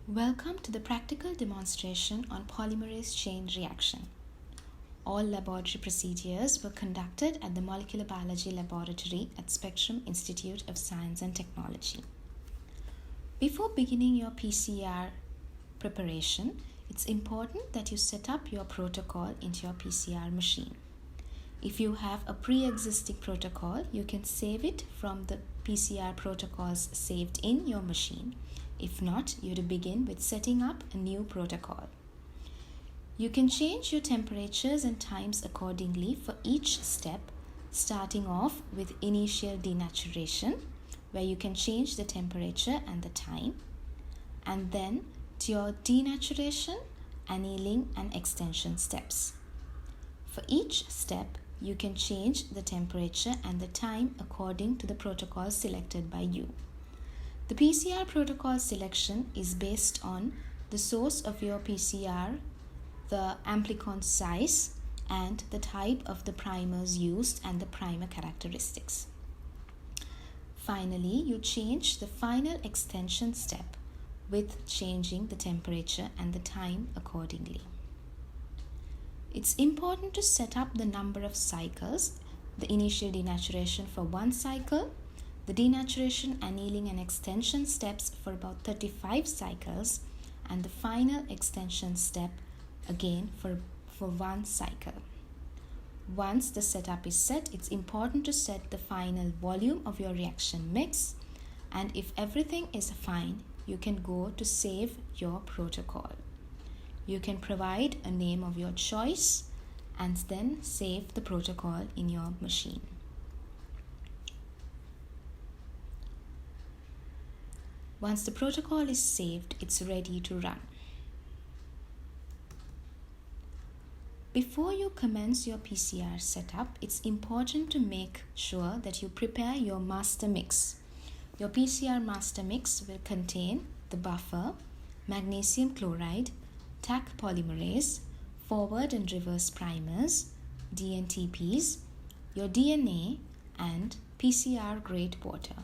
Welcome to the practical demonstration on polymerase chain reaction. All laboratory procedures were conducted at the Molecular Biology Laboratory at Spectrum Institute of Science and Technology. Before beginning your PCR preparation, it's important that you set up your protocol into your PCR machine. If you have a pre-existing protocol, you can save it from the PCR protocols saved in your machine. If not, you have to begin with setting up a new protocol. You can change your temperatures and times accordingly for each step, starting off with initial denaturation, where you can change the temperature and the time, and then to your denaturation, annealing, and extension steps. For each step, you can change the temperature and the time according to the protocol selected by you. The PCR protocol selection is based on the source of your PCR, the amplicon size, and the type of the primers used and the primer characteristics. Finally, you change the final extension step with changing the temperature and the time accordingly. It's important to set up the number of cycles, the initial denaturation for 1 cycle, the denaturation, annealing, and extension steps for about 35 cycles, and the final extension step again for 1 cycle. Once the setup is set, it's important to set the final volume of your reaction mix, and if everything is fine, you can go to save your protocol. You can provide a name of your choice and then save the protocol in your machine. Once the protocol is saved, it's ready to run. Before you commence your PCR setup, it's important to make sure that you prepare your master mix. Your PCR master mix will contain the buffer, magnesium chloride, Taq polymerase, forward and reverse primers, DNTPs, your DNA, and PCR grade water.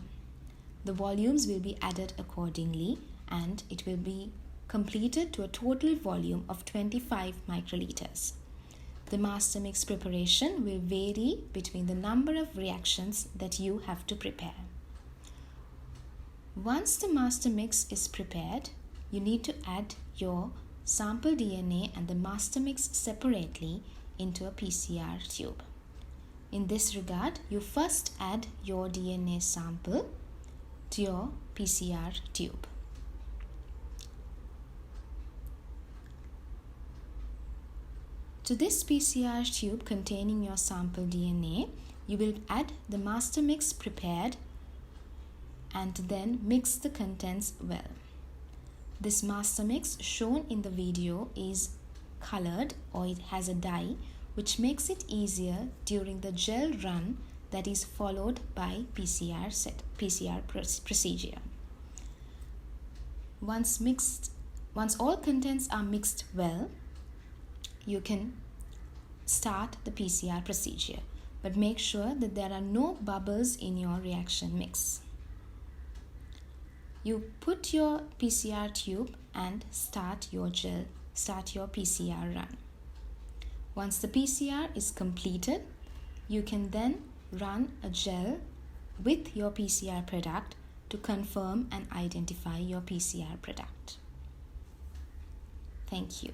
The volumes will be added accordingly, and it will be completed to a total volume of 25 microliters. The master mix preparation will vary between the number of reactions that you have to prepare. Once the master mix is prepared, you need to add your sample DNA and the master mix separately into a PCR tube. In this regard, you first add your DNA sample to your PCR tube. To this PCR tube containing your sample DNA, you will add the master mix prepared and then mix the contents well. This master mix shown in the video is colored, or it has a dye, which makes it easier during the gel run that is followed by Pcr procedure. Once all contents are mixed well, you can start the PCR procedure, but make sure that there are no bubbles in your reaction mix. You put your PCR tube and start your PCR run. Once the PCR is completed, you can then run a gel with your PCR product to confirm and identify your PCR product. Thank you.